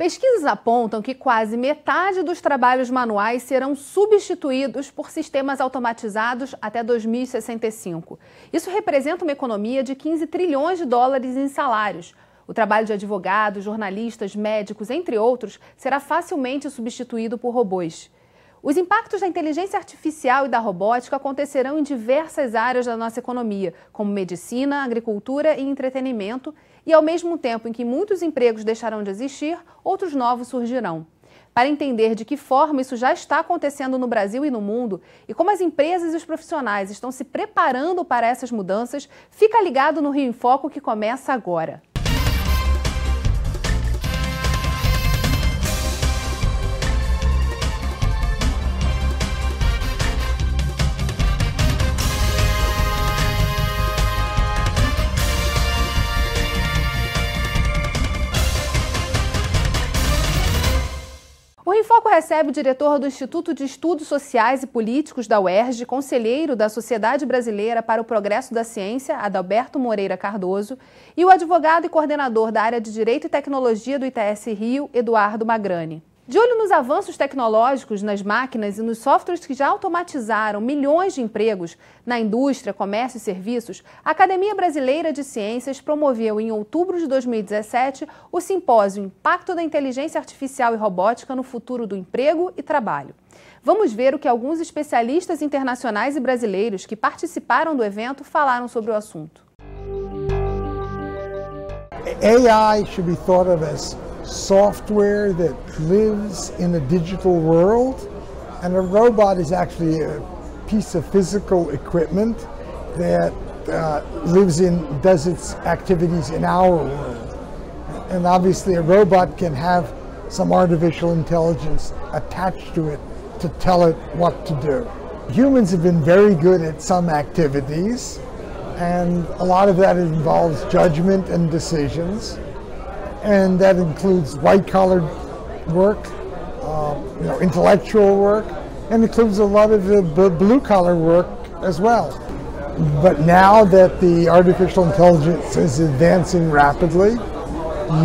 Pesquisas apontam que quase metade dos trabalhos manuais serão substituídos por sistemas automatizados até 2065. Isso representa uma economia de 15 trilhões de dólares em salários. O trabalho de advogados, jornalistas, médicos, entre outros, será facilmente substituído por robôs. Os impactos da inteligência artificial e da robótica acontecerão em diversas áreas da nossa economia, como medicina, agricultura e entretenimento, e ao mesmo tempo em que muitos empregos deixarão de existir, outros novos surgirão. Para entender de que forma isso já está acontecendo no Brasil e no mundo, e como as empresas e os profissionais estão se preparando para essas mudanças, fica ligado no Rio em Foco, que começa agora. O Rio em Foco recebe o diretor do Instituto de Estudos Sociais e Políticos da UERJ, conselheiro da Sociedade Brasileira para o Progresso da Ciência, Adalberto Moreira Cardoso, e o advogado e coordenador da área de Direito e Tecnologia do ITS Rio, Eduardo Magrani. De olho nos avanços tecnológicos, nas máquinas e nos softwares que já automatizaram milhões de empregos na indústria, comércio e serviços, a Academia Brasileira de Ciências promoveu em outubro de 2017 o simpósio Impacto da Inteligência Artificial e Robótica no Futuro do Emprego e Trabalho. Vamos ver o que alguns especialistas internacionais e brasileiros que participaram do evento falaram sobre o assunto. AI should be thought of as software that lives in a digital world, and a robot is actually a piece of physical equipment that does its activities in our world. And obviously a robot can have some artificial intelligence attached to it to tell it what to do. Humans have been very good at some activities, and a lot of that involves judgment and decisions. And that includes white-collar work, intellectual work, and includes a lot of the blue-collar work as well. But now that the artificial intelligence is advancing rapidly,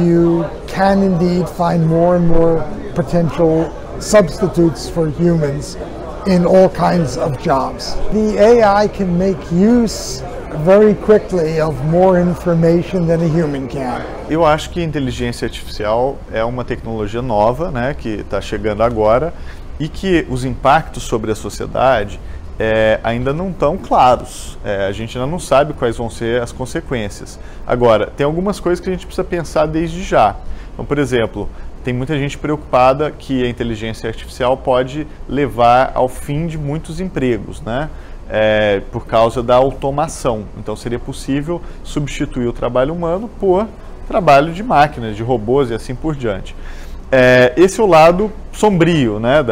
you can indeed find more and more potential substitutes for humans in all kinds of jobs. The AI can make use very quickly of more information than a human can. Eu acho que a inteligência artificial é uma tecnologia nova, né, que está chegando agora, e que os impactos sobre a sociedade ainda não estão claros. A gente ainda não sabe quais vão ser as consequências. Agora, tem algumas coisas que a gente precisa pensar desde já. Então, por exemplo, tem muita gente preocupada que a inteligência artificial pode levar ao fim de muitos empregos, né? Por causa da automação. Então seria possível substituir o trabalho humano por trabalho de máquinas, de robôs e assim por diante. Esse é o lado sombrio, né,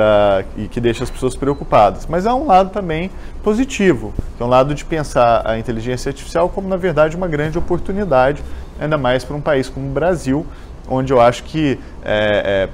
e que deixa as pessoas preocupadas. Mas há um lado também positivo, que é um lado de pensar a inteligência artificial como, na verdade, uma grande oportunidade, ainda mais para um país como o Brasil, onde eu acho que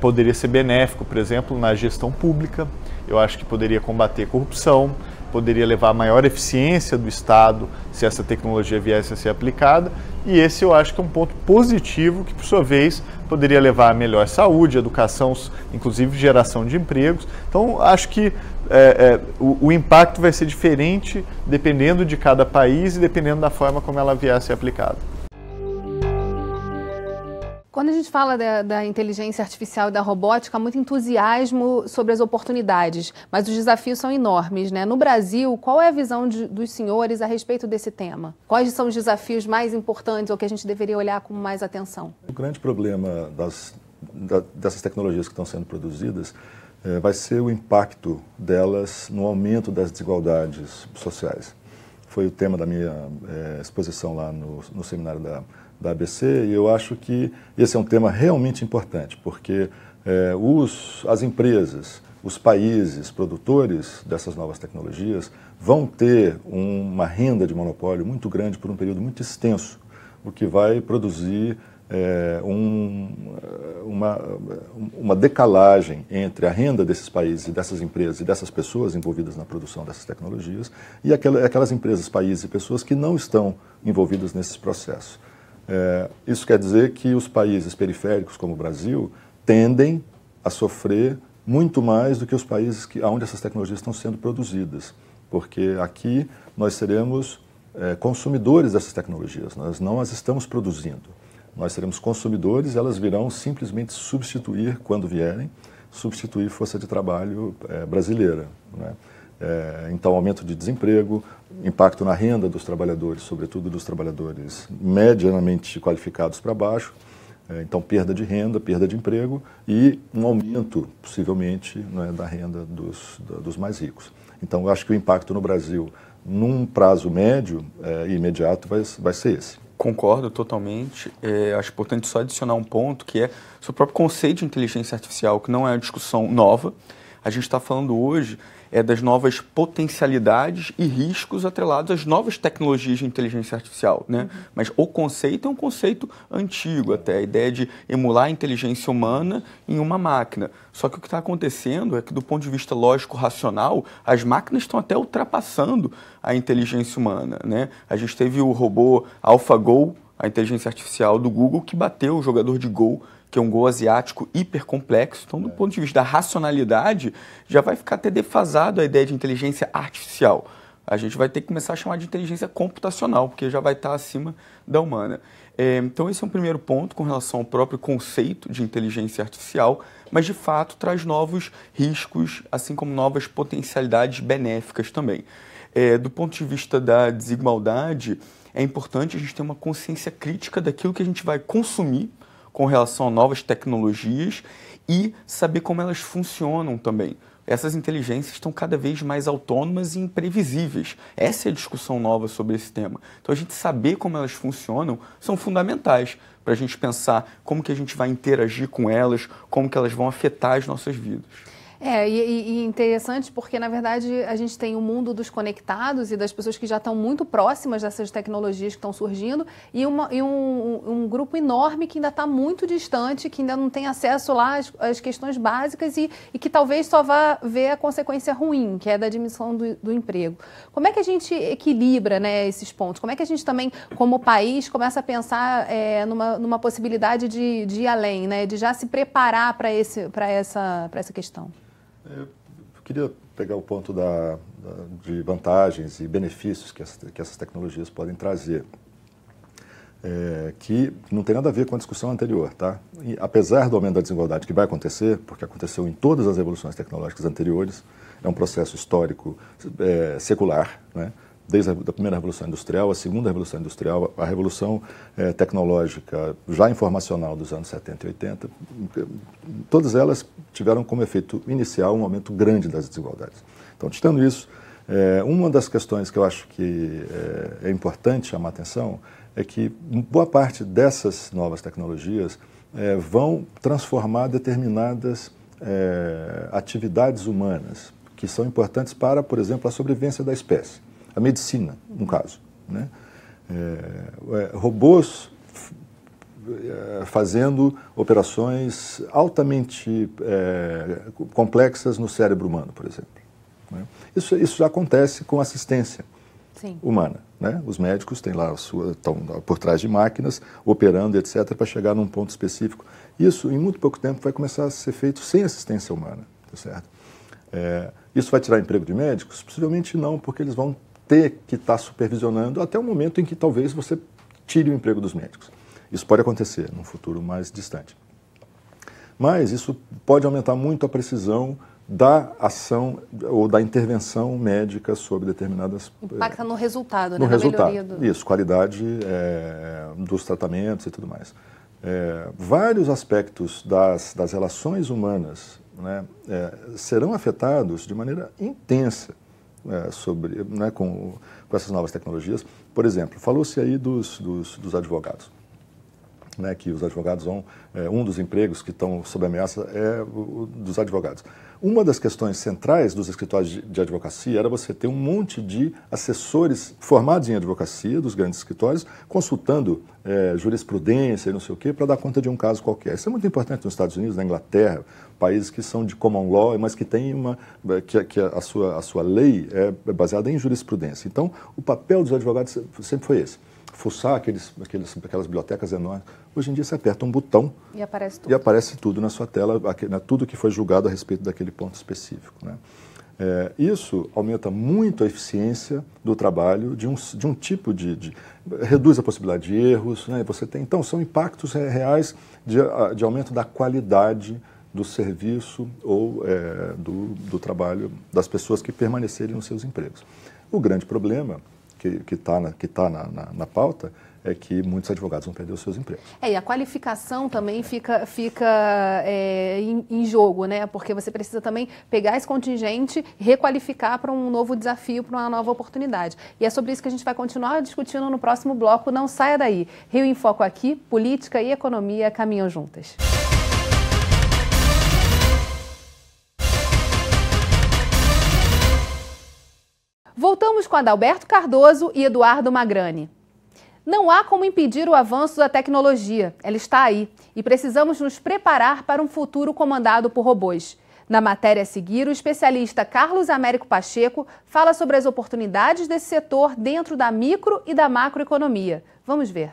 poderia ser benéfico, por exemplo, na gestão pública. Eu acho que poderia combater corrupção, poderia levar a maior eficiência do Estado se essa tecnologia viesse a ser aplicada, e esse eu acho que é um ponto positivo que, por sua vez, poderia levar a melhor saúde, educação, inclusive geração de empregos. Então, acho que o impacto vai ser diferente dependendo de cada país e dependendo da forma como ela vier a ser aplicada. Quando a gente fala da inteligência artificial e da robótica, há muito entusiasmo sobre as oportunidades, mas os desafios são enormes, né? No Brasil, qual é a visão dos senhores a respeito desse tema? Quais são os desafios mais importantes ou que a gente deveria olhar com mais atenção? O grande problema dessas tecnologias que estão sendo produzidas vai ser o impacto delas no aumento das desigualdades sociais. Foi o tema da minha exposição lá no seminário da ABC, e eu acho que esse é um tema realmente importante, porque as empresas, os países produtores dessas novas tecnologias vão ter uma renda de monopólio muito grande por um período muito extenso, o que vai produzir uma decalagem entre a renda desses países e dessas empresas e dessas pessoas envolvidas na produção dessas tecnologias e aquelas empresas, países e pessoas que não estão envolvidas nesses processos. Isso quer dizer que os países periféricos, como o Brasil, tendem a sofrer muito mais do que os países onde essas tecnologias estão sendo produzidas, porque aqui nós seremos consumidores dessas tecnologias, nós não as estamos produzindo. Nós seremos consumidores, elas virão simplesmente substituir, quando vierem, substituir força de trabalho brasileira, né? Então, aumento de desemprego, impacto na renda dos trabalhadores, sobretudo dos trabalhadores medianamente qualificados para baixo, então perda de renda, perda de emprego e um aumento, possivelmente, né, da renda dos mais ricos. Então, eu acho que o impacto no Brasil, num prazo médio e imediato, vai ser esse. Concordo totalmente. Acho importante só adicionar um ponto, que é o próprio conceito de inteligência artificial, que não é uma discussão nova. A gente está falando hoje das novas potencialidades e riscos atrelados às novas tecnologias de inteligência artificial, né? Mas o conceito é um conceito antigo até, a ideia de emular a inteligência humana em uma máquina. Só que o que está acontecendo é que, do ponto de vista lógico-racional, as máquinas estão até ultrapassando a inteligência humana, né? A gente teve o robô AlphaGo, a inteligência artificial do Google, que bateu o jogador de Go, que é um Go asiático hipercomplexo. Então, do ponto de vista da racionalidade, já vai ficar até defasado a ideia de inteligência artificial. A gente vai ter que começar a chamar de inteligência computacional, porque já vai estar acima da humana. Então, esse é um primeiro ponto com relação ao próprio conceito de inteligência artificial, mas, de fato, traz novos riscos, assim como novas potencialidades benéficas também. Do ponto de vista da desigualdade, é importante a gente ter uma consciência crítica daquilo que a gente vai consumir com relação a novas tecnologias e saber como elas funcionam também. Essas inteligências estão cada vez mais autônomas e imprevisíveis. Essa é a discussão nova sobre esse tema. Então, a gente saber como elas funcionam são fundamentais para a gente pensar como que a gente vai interagir com elas, como que elas vão afetar as nossas vidas. E interessante porque, na verdade, a gente tem o mundo dos conectados e das pessoas que já estão muito próximas dessas tecnologias que estão surgindo e um grupo enorme que ainda está muito distante, que ainda não tem acesso lá às questões básicas e que talvez só vá ver a consequência ruim, que é da diminuição do emprego. Como é que a gente equilibra, né, esses pontos? Como é que a gente também, como país, começa a pensar numa possibilidade de ir além, né, de já se preparar para essa questão? Eu queria pegar o ponto de vantagens e benefícios que essas tecnologias podem trazer, que não tem nada a ver com a discussão anterior, tá? E, apesar do aumento da desigualdade que vai acontecer, porque aconteceu em todas as revoluções tecnológicas anteriores, é um processo histórico secular, né? Desde a primeira Revolução Industrial, a segunda Revolução Industrial, a Revolução Tecnológica já informacional dos anos 70 e 80, todas elas tiveram como efeito inicial um aumento grande das desigualdades. Então, tirando isso, uma das questões que eu acho que é importante chamar a atenção é que boa parte dessas novas tecnologias vão transformar determinadas atividades humanas que são importantes para, por exemplo, a sobrevivência da espécie. A medicina, no caso, né? Robôs fazendo operações altamente complexas no cérebro humano, por exemplo, né? Isso já acontece com assistência humana, né? Os médicos têm lá estão por trás de máquinas, operando, etc., para chegar num ponto específico. Isso, em muito pouco tempo, vai começar a ser feito sem assistência humana, tá certo? Isso vai tirar emprego de médicos? Possivelmente não, porque eles vão ter que estar supervisionando até o momento em que talvez você tire o emprego dos médicos. Isso pode acontecer num futuro mais distante. Mas isso pode aumentar muito a precisão da ação ou da intervenção médica sobre determinadas... Impacta no resultado, no né? resultado. Na melhoria Isso, qualidade dos tratamentos e tudo mais. Vários aspectos das relações humanas, né, serão afetados de maneira intensa com essas novas tecnologias. Por exemplo, falou-se aí dos advogados, né, que os advogados vão... um dos empregos que estão sob ameaça é o dos advogados. Uma das questões centrais dos escritórios de advocacia era você ter um monte de assessores formados em advocacia, dos grandes escritórios, consultando jurisprudência e não sei o quê, para dar conta de um caso qualquer. Isso é muito importante nos Estados Unidos, na Inglaterra, países que são de common law, mas que têm que a sua lei é baseada em jurisprudência. Então, o papel dos advogados sempre foi esse. fuçar aquelas bibliotecas enormes. Hoje em dia você aperta um botão e aparece tudo na sua tela, tudo que foi julgado a respeito daquele ponto específico, né? Isso aumenta muito a eficiência do trabalho de um tipo reduz a possibilidade de erros, né? Então, são impactos reais de aumento da qualidade do serviço ou do trabalho das pessoas que permanecerem nos seus empregos. O grande problema que tá na pauta é que muitos advogados vão perder os seus empregos. E a qualificação também fica em jogo, né? Porque você precisa também pegar esse contingente e requalificar para um novo desafio, para uma nova oportunidade. E é sobre isso que a gente vai continuar discutindo no próximo bloco. Não saia daí. Rio em Foco aqui, política e economia caminham juntas. Voltamos com Adalberto Cardoso e Eduardo Magrani. Não há como impedir o avanço da tecnologia, ela está aí e precisamos nos preparar para um futuro comandado por robôs. Na matéria a seguir, o especialista Carlos Américo Pacheco fala sobre as oportunidades desse setor dentro da micro e da macroeconomia. Vamos ver.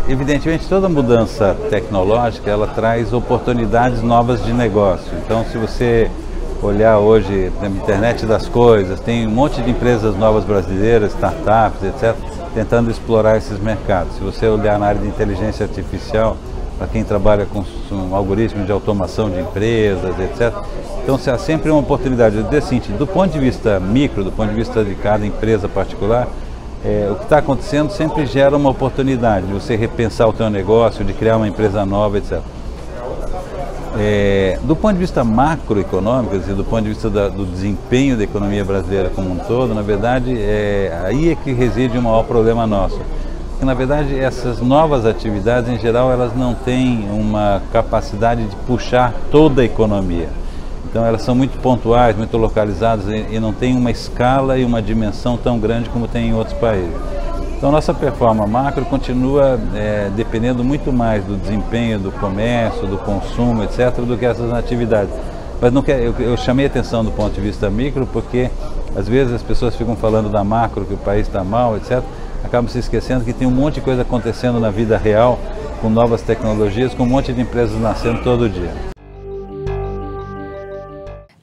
Evidentemente, toda mudança tecnológica ela traz oportunidades novas de negócio. Então, se você olhar hoje na internet das coisas, tem um monte de empresas novas brasileiras, startups, etc., tentando explorar esses mercados. Se você olhar na área de inteligência artificial, para quem trabalha com algoritmos de automação de empresas, etc., então há sempre uma oportunidade. Eu diria assim, do ponto de vista micro, do ponto de vista de cada empresa particular, o que está acontecendo sempre gera uma oportunidade de você repensar o teu negócio, de criar uma empresa nova, etc. Do ponto de vista macroeconômico, e do ponto de vista do desempenho da economia brasileira como um todo, na verdade, aí é que reside o maior problema nosso. Porque, na verdade, essas novas atividades, em geral, elas não têm uma capacidade de puxar toda a economia. Então, elas são muito pontuais, muito localizadas e não têm uma escala e uma dimensão tão grande como tem em outros países. Então, nossa performance macro continua dependendo muito mais do desempenho do comércio, do consumo, etc., do que essas atividades. Mas eu chamei a atenção do ponto de vista micro porque, às vezes, as pessoas ficam falando da macro, que o país está mal, etc., acabam se esquecendo que tem um monte de coisa acontecendo na vida real, com novas tecnologias, com um monte de empresas nascendo todo dia.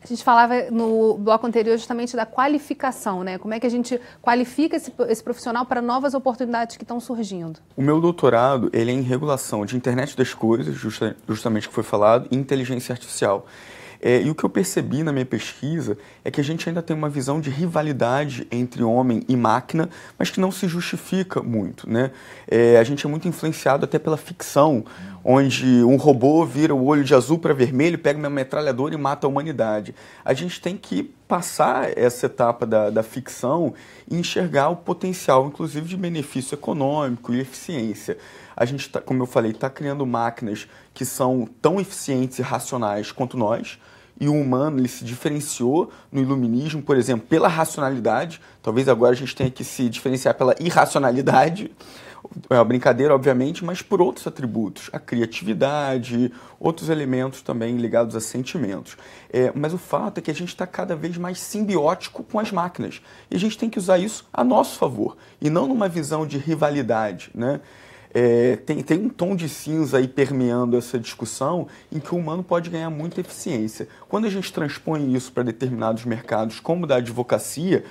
A gente falava no bloco anterior justamente da qualificação, né? Como é que a gente qualifica esse profissional para novas oportunidades que estão surgindo? O meu doutorado ele é em regulação de internet das coisas, justamente que foi falado, e inteligência artificial. E o que eu percebi na minha pesquisa é que a gente ainda tem uma visão de rivalidade entre homem e máquina, mas que não se justifica muito, né? A gente é muito influenciado até pela ficção, onde um robô vira o olho de azul para vermelho, pega uma metralhadora e mata a humanidade. A gente tem que passar essa etapa da ficção e enxergar o potencial, inclusive, de benefício econômico e eficiência. A gente, como eu falei, está criando máquinas que são tão eficientes e racionais quanto nós, e o humano ele se diferenciou no iluminismo, por exemplo, pela racionalidade. Talvez agora a gente tenha que se diferenciar pela irracionalidade. É uma brincadeira, obviamente, mas por outros atributos, a criatividade, outros elementos também ligados a sentimentos. Mas o fato é que a gente está cada vez mais simbiótico com as máquinas. E a gente tem que usar isso a nosso favor, e não numa visão de rivalidade, né? Tem um tom de cinza aí permeando essa discussão em que o humano pode ganhar muita eficiência. Quando a gente transpõe isso para determinados mercados, como o da advocacia,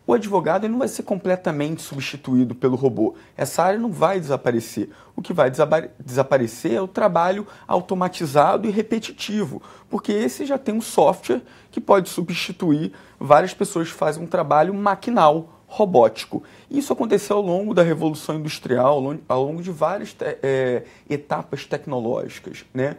o advogado ele não vai ser completamente substituído pelo robô. Essa área não vai desaparecer. O que vai desaparecer é o trabalho automatizado e repetitivo, porque esse já tem um software que pode substituir várias pessoas que fazem um trabalho maquinal, robótico. Isso aconteceu ao longo da Revolução Industrial, ao longo de várias etapas tecnológicas, né?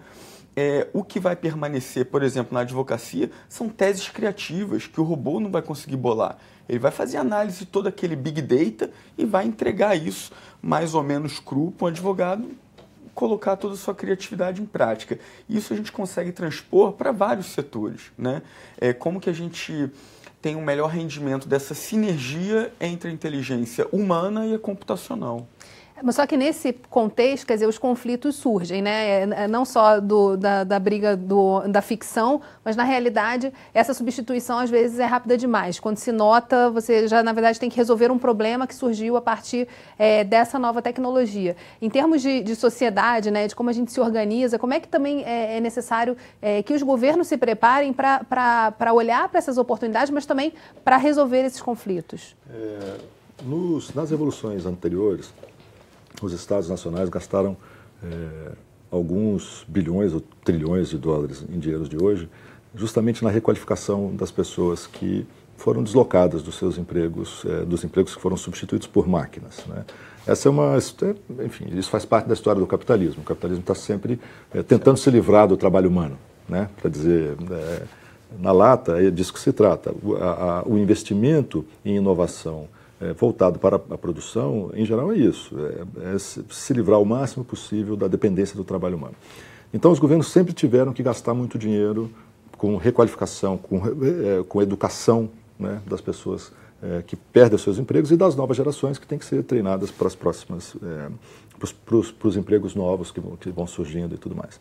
O que vai permanecer, por exemplo, na advocacia, são teses criativas que o robô não vai conseguir bolar. Ele vai fazer análise de todo aquele big data e vai entregar isso mais ou menos cru para o advogado colocar toda a sua criatividade em prática. Isso a gente consegue transpor para vários setores, né? Como que a gente tem um melhor rendimento dessa sinergia entre a inteligência humana e a computacional. Mas só que nesse contexto, quer dizer, os conflitos surgem, né? Não só da briga da ficção, mas na realidade essa substituição às vezes é rápida demais. Quando se nota, você já na verdade tem que resolver um problema que surgiu a partir dessa nova tecnologia. Em termos de sociedade, né, de como a gente se organiza, como é que também é necessário que os governos se preparem para olhar para essas oportunidades, mas também para resolver esses conflitos? Nas revoluções anteriores, os estados nacionais gastaram alguns bilhões ou trilhões de dólares em dinheiros de hoje, justamente na requalificação das pessoas que foram deslocadas dos seus empregos, dos empregos que foram substituídos por máquinas, né? Enfim, isso faz parte da história do capitalismo. O capitalismo está sempre tentando se livrar do trabalho humano, né? Para dizer, na lata, é disso que se trata. O investimento em inovação voltado para a produção, em geral, é isso. É se livrar o máximo possível da dependência do trabalho humano. Então, os governos sempre tiveram que gastar muito dinheiro com requalificação, com educação, né, das pessoas que perdem os seus empregos e das novas gerações que têm que ser treinadas para as próximas, para os empregos novos que vão surgindo e tudo mais.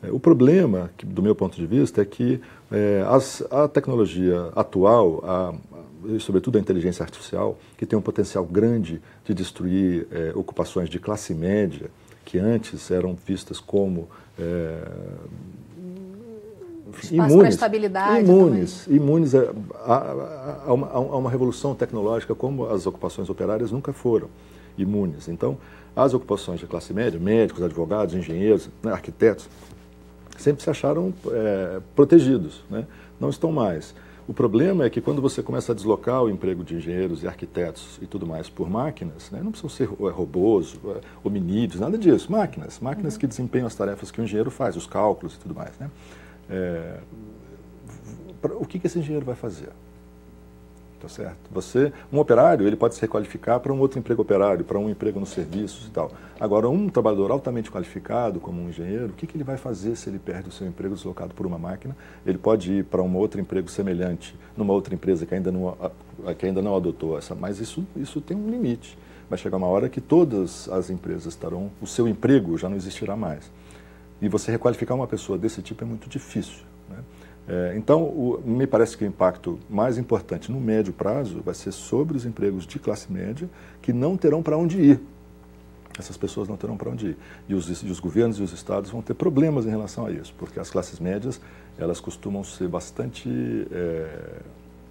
O problema, do meu ponto de vista, é que a tecnologia atual, e sobretudo a inteligência artificial, que tem um potencial grande de destruir ocupações de classe média, que antes eram vistas como imunes a uma revolução tecnológica, como as ocupações operárias nunca foram imunes. Então, as ocupações de classe média, médicos, advogados, engenheiros, né, arquitetos, sempre se acharam protegidos, né? Não estão mais. O problema é que quando você começa a deslocar o emprego de engenheiros e arquitetos e tudo mais por máquinas, né, não precisam ser robôs, hominídeos, nada disso, máquinas que desempenham as tarefas que o engenheiro faz, os cálculos e tudo mais, né? O que esse engenheiro vai fazer? Tá certo? Um operário, ele pode se requalificar para um outro emprego operário, para um emprego nos serviços e tal. Agora, um trabalhador altamente qualificado, como um engenheiro, o que ele vai fazer se ele perde o seu emprego deslocado por uma máquina? Ele pode ir para um outro emprego semelhante, numa outra empresa que ainda não adotou essa, mas isso tem um limite. Vai chegar uma hora que todas as empresas o seu emprego já não existirá mais. E você requalificar uma pessoa desse tipo é muito difícil, né? Então, me parece que o impacto mais importante no médio prazo vai ser sobre os empregos de classe média que não terão para onde ir. Essas pessoas não terão para onde ir. E os governos e os estados vão ter problemas em relação a isso, porque as classes médias, elas costumam ser bastante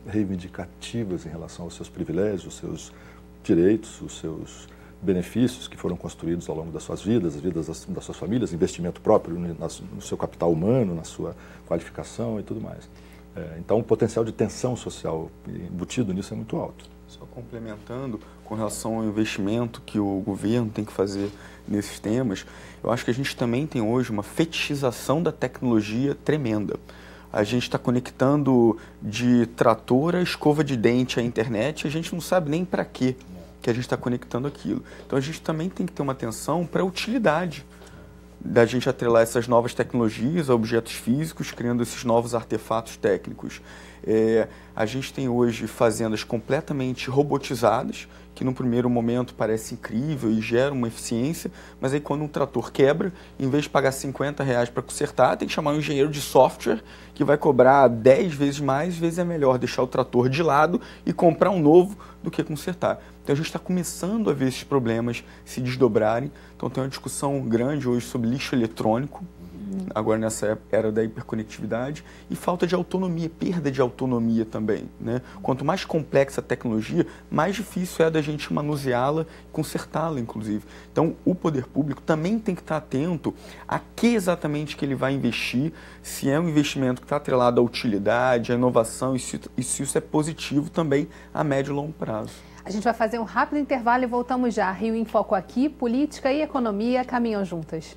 reivindicativas em relação aos seus privilégios, os seus direitos, os seus benefícios que foram construídos ao longo das suas vidas, as vidas das suas famílias, investimento próprio no seu capital humano, na sua qualificação e tudo mais. Então, o potencial de tensão social embutido nisso é muito alto. Só complementando, com relação ao investimento que o governo tem que fazer nesses temas, eu acho que a gente também tem hoje uma fetichização da tecnologia tremenda. A gente está conectando de trator a escova de dente à internet e a gente não sabe nem para quê que a gente está conectando aquilo. Então, a gente também tem que ter uma atenção para a utilidade da gente atrelar essas novas tecnologias a objetos físicos, criando esses novos artefatos técnicos. A gente tem hoje fazendas completamente robotizadas, que no primeiro momento parece incrível e gera uma eficiência, mas aí quando um trator quebra, em vez de pagar R$50 para consertar, tem que chamar um engenheiro de software que vai cobrar 10 vezes mais, às vezes é melhor deixar o trator de lado e comprar um novo do que consertar. Então a gente está começando a ver esses problemas se desdobrarem. Então tem uma discussão grande hoje sobre lixo eletrônico, agora nessa era da hiperconectividade, e falta de autonomia, perda de autonomia também, né? Quanto mais complexa a tecnologia, mais difícil é da gente manuseá-la e consertá-la, inclusive. Então, o poder público também tem que estar atento a que exatamente que ele vai investir, se é um investimento que está atrelado à utilidade, à inovação, e se isso é positivo também a médio e longo prazo. A gente vai fazer um rápido intervalo e voltamos já. Rio em Foco aqui, política e economia caminham juntas.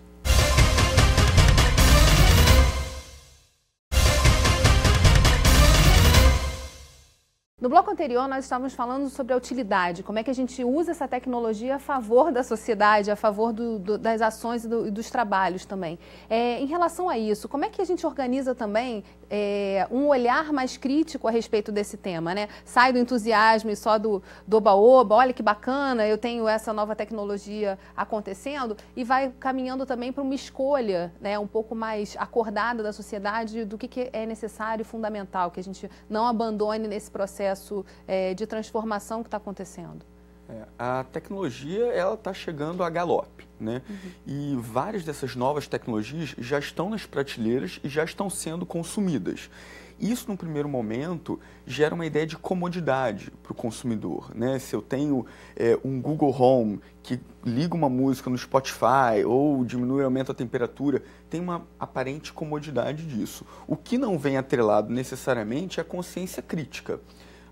No bloco anterior, nós estávamos falando sobre a utilidade, como é que a gente usa essa tecnologia a favor da sociedade, a favor das ações e dos trabalhos também. Em relação a isso, como é que a gente organiza também um olhar mais crítico a respeito desse tema, né? Sai do entusiasmo e só do oba-oba, olha que bacana, eu tenho essa nova tecnologia acontecendo, e vai caminhando também para uma escolha, né, um pouco mais acordada da sociedade do que é necessário e fundamental, que a gente não abandone nesse processo de transformação que está acontecendo. A tecnologia, ela está chegando a galope, né? E várias dessas novas tecnologias já estão nas prateleiras e já estão sendo consumidas. Isso, no primeiro momento, gera uma ideia de comodidade para o consumidor, né? Se eu tenho um Google Home que liga uma música no Spotify ou diminui ou aumenta a temperatura, tem uma aparente comodidade disso. O que não vem atrelado necessariamente é a consciência crítica.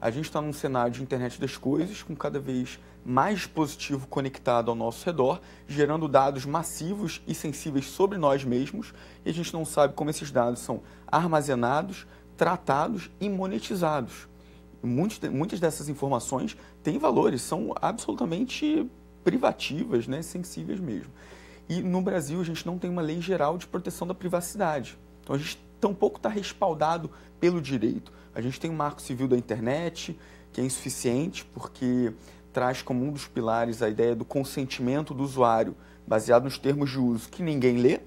A gente está num cenário de internet das coisas, com cada vez mais dispositivo conectado ao nosso redor, gerando dados massivos e sensíveis sobre nós mesmos, e a gente não sabe como esses dados são armazenados, tratados e monetizados. Muitas dessas informações têm valores, são absolutamente privativas, né, sensíveis mesmo. E no Brasil a gente não tem uma lei geral de proteção da privacidade. Então a gente tampouco está respaldado pelo direito. A gente tem um marco civil da internet, que é insuficiente, porque traz como um dos pilares a ideia do consentimento do usuário, baseado nos termos de uso que ninguém lê,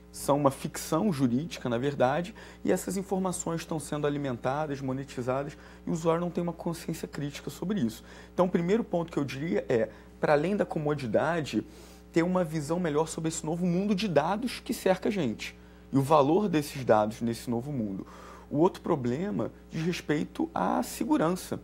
são uma ficção jurídica, na verdade, e essas informações estão sendo alimentadas, monetizadas, e o usuário não tem uma consciência crítica sobre isso. Então, o primeiro ponto que eu diria é, para além da comodidade, ter uma visão melhor sobre esse novo mundo de dados que cerca a gente, e o valor desses dados nesse novo mundo. O outro problema diz respeito à segurança.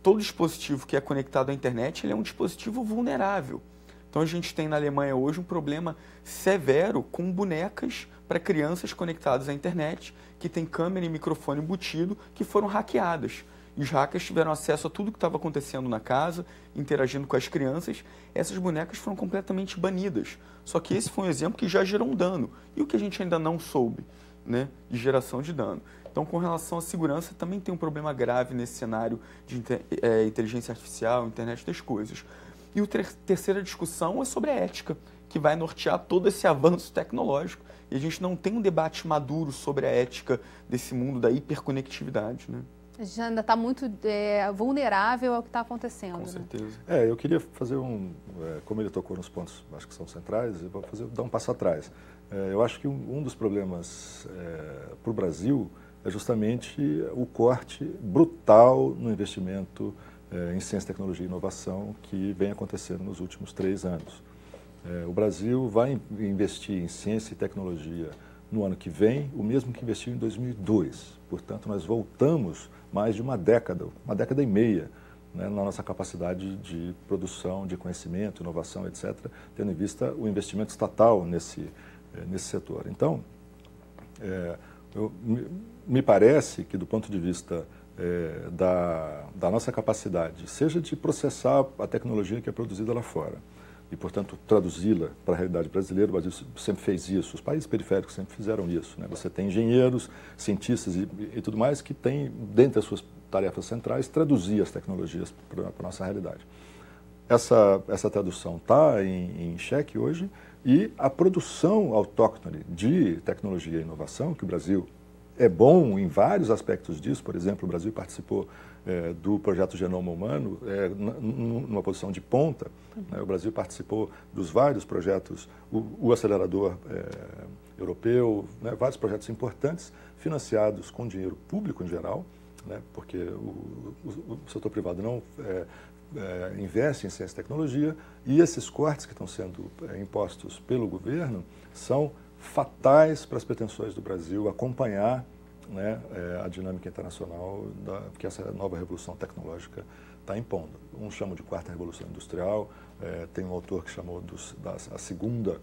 Todo dispositivo que é conectado à internet, ele é um dispositivo vulnerável. Então a gente tem na Alemanha hoje um problema severo com bonecas para crianças conectadas à internet, que tem câmera e microfone embutido, que foram hackeadas. E os hackers tiveram acesso a tudo que estava acontecendo na casa, interagindo com as crianças. Essas bonecas foram completamente banidas. Só que esse foi um exemplo que já gerou um dano. E o que a gente ainda não soube, né, de geração de dano. Então, com relação à segurança, também tem um problema grave nesse cenário de inteligência artificial, internet das coisas. E a terceira discussão é sobre a ética, que vai nortear todo esse avanço tecnológico. E a gente não tem um debate maduro sobre a ética desse mundo da hiperconectividade, né? A gente ainda está muito vulnerável ao que está acontecendo. Com certeza. Eu queria fazer como ele tocou nos pontos, acho que são centrais, eu vou dar um passo atrás. Eu acho que um dos problemas para o Brasil é justamente o corte brutal no investimento em ciência, tecnologia e inovação que vem acontecendo nos últimos 3 anos. O Brasil vai investir em ciência e tecnologia no ano que vem, o mesmo que investiu em 2002. Portanto, nós voltamos mais de uma década e meia, né, na nossa capacidade de produção, de conhecimento, inovação, etc., tendo em vista o investimento estatal nesse setor. Então, me parece que, do ponto de vista da nossa capacidade, seja de processar a tecnologia que é produzida lá fora, e, portanto, traduzi-la para a realidade brasileira, o Brasil sempre fez isso, os países periféricos sempre fizeram isso, né? Você tem engenheiros, cientistas e tudo mais que têm, dentre as suas tarefas centrais, traduzir as tecnologias para a nossa realidade. Essa tradução está em xeque hoje, e a produção autóctone de tecnologia e inovação, que o Brasil é bom em vários aspectos disso. Por exemplo, o Brasil participou do projeto Genoma Humano numa posição de ponta. Né? O Brasil participou dos vários projetos, o acelerador europeu, né? Vários projetos importantes financiados com dinheiro público em geral, né? Porque o setor privado não investe em ciência e tecnologia, e esses cortes que estão sendo impostos pelo governo são fatais para as pretensões do Brasil acompanhar, né, a dinâmica internacional que essa nova revolução tecnológica está impondo. Uns chamam de quarta revolução industrial, tem um autor que chamou da segunda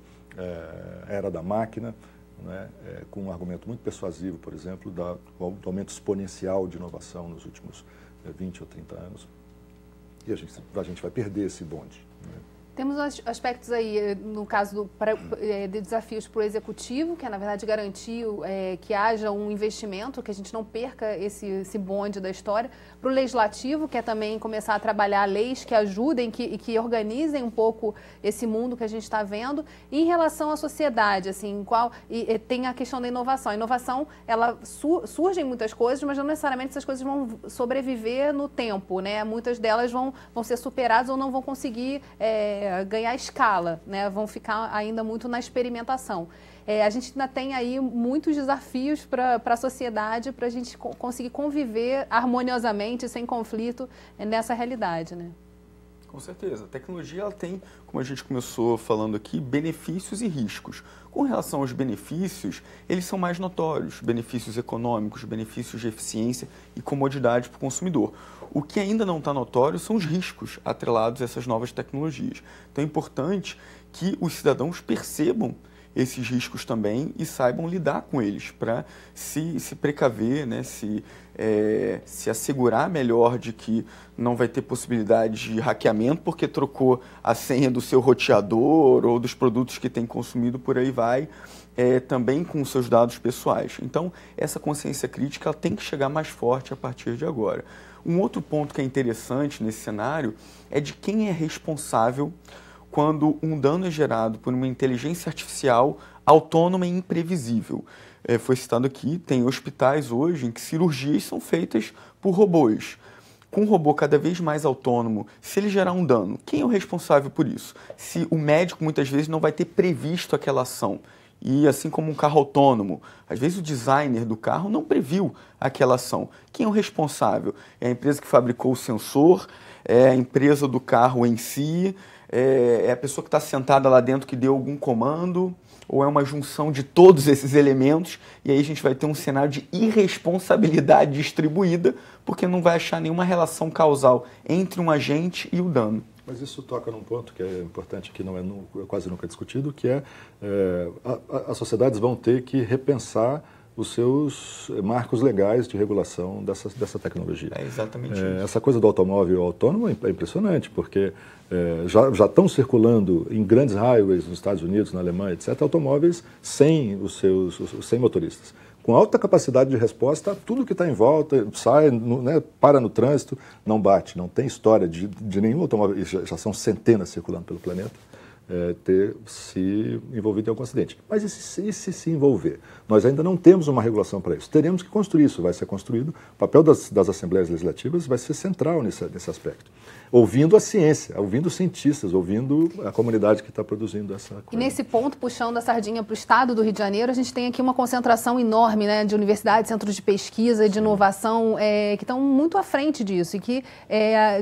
era da máquina, né, com um argumento muito persuasivo, por exemplo, do aumento exponencial de inovação nos últimos 20 ou 30 anos. E a gente vai perder esse bonde, né? Temos aspectos aí, no caso de desafios para o executivo, que é, na verdade, garantir que haja um investimento, que a gente não perca esse bonde da história. Para o legislativo, que é também começar a trabalhar leis que ajudem e que organizem um pouco esse mundo que a gente está vendo. E em relação à sociedade, assim, tem a questão da inovação. A inovação, ela surgem muitas coisas, mas não necessariamente essas coisas vão sobreviver no tempo, né? Muitas delas vão ser superadas ou não vão conseguir ganhar escala, né? Vão ficar ainda muito na experimentação. A gente ainda tem aí muitos desafios para a sociedade, para a gente conseguir conviver harmoniosamente, sem conflito, nessa realidade, né? Com certeza. A tecnologia ela tem, como a gente começou falando aqui, benefícios e riscos. Com relação aos benefícios, eles são mais notórios, benefícios econômicos, benefícios de eficiência e comodidade para o consumidor. O que ainda não está notório são os riscos atrelados a essas novas tecnologias. Então é importante que os cidadãos percebam esses riscos também e saibam lidar com eles para se precaver, né? se assegurar melhor de que não vai ter possibilidade de hackeamento porque trocou a senha do seu roteador ou dos produtos que tem consumido, por aí vai, também com os seus dados pessoais. Então, essa consciência crítica ela tem que chegar mais forte a partir de agora. Um outro ponto que é interessante nesse cenário é de quem é responsável quando um dano é gerado por uma inteligência artificial autônoma e imprevisível. Foi citado aqui, tem hospitais hoje em que cirurgias são feitas por robôs. Com um robô cada vez mais autônomo, se ele gerar um dano, quem é o responsável por isso? Se o médico muitas vezes não vai ter previsto aquela ação. E assim como um carro autônomo, às vezes o designer do carro não previu aquela ação. Quem é o responsável? É a empresa que fabricou o sensor? É a empresa do carro em si? É a pessoa que está sentada lá dentro que deu algum comando? Ou é uma junção de todos esses elementos? E aí a gente vai ter um cenário de irresponsabilidade distribuída, porque não vai achar nenhuma relação causal entre um agente e o dano. Mas isso toca num ponto que é importante, que não é quase nunca discutido, que as sociedades vão ter que repensar os seus marcos legais de regulação dessa tecnologia. É exatamente isso. Essa coisa do automóvel autônomo é impressionante, porque já estão circulando em grandes highways nos Estados Unidos, na Alemanha, etc., automóveis sem sem motoristas. Com alta capacidade de resposta, tudo que está em volta, sai, para no trânsito, não bate. Não tem história de nenhum automóvel, já são centenas circulando pelo planeta, ter se envolvido em algum acidente. Mas e se envolver? Nós ainda não temos uma regulação para isso. Teremos que construir isso, vai ser construído. O papel das assembleias legislativas vai ser central nesse aspecto. Ouvindo a ciência, ouvindo os cientistas, ouvindo a comunidade que está produzindo essa coisa. E nesse ponto, puxando a sardinha para o estado do Rio de Janeiro, a gente tem aqui uma concentração enorme, né, de universidades, centros de pesquisa e de inovação que estão muito à frente disso e que,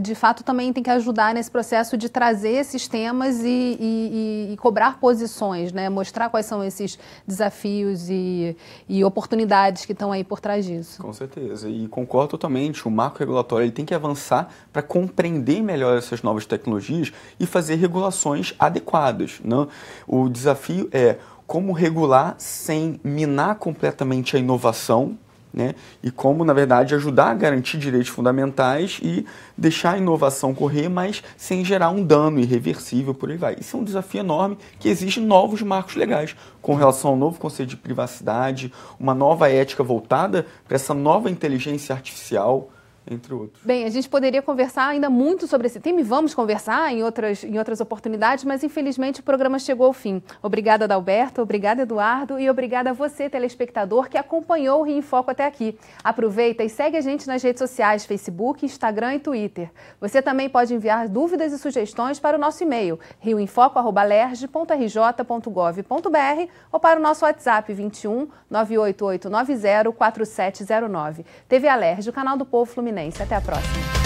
de fato, também tem que ajudar nesse processo de trazer esses temas e cobrar posições, né, mostrar quais são esses desafios e oportunidades que estão aí por trás disso. Com certeza, e concordo totalmente, o marco regulatório ele tem que avançar para compreender melhor essas novas tecnologias e fazer regulações adequadas, né? O desafio é como regular sem minar completamente a inovação, né? E como, na verdade, ajudar a garantir direitos fundamentais e deixar a inovação correr, mas sem gerar um dano irreversível, por aí vai. Isso é um desafio enorme que exige novos marcos legais com relação ao novo conceito de privacidade, uma nova ética voltada para essa nova inteligência artificial, entre outros. Bem, a gente poderia conversar ainda muito sobre esse tema e vamos conversar em outras oportunidades, mas infelizmente o programa chegou ao fim. Obrigada, Adalberto, obrigada, Eduardo, e obrigada a você, telespectador, que acompanhou o Rio em Foco até aqui. Aproveita e segue a gente nas redes sociais, Facebook, Instagram e Twitter. Você também pode enviar dúvidas e sugestões para o nosso e-mail, rioemfoco@lerj.rj.gov.br ou para o nosso WhatsApp 21 98890 4709. TV Alerj, o canal do Povo Fluminense. Até a próxima.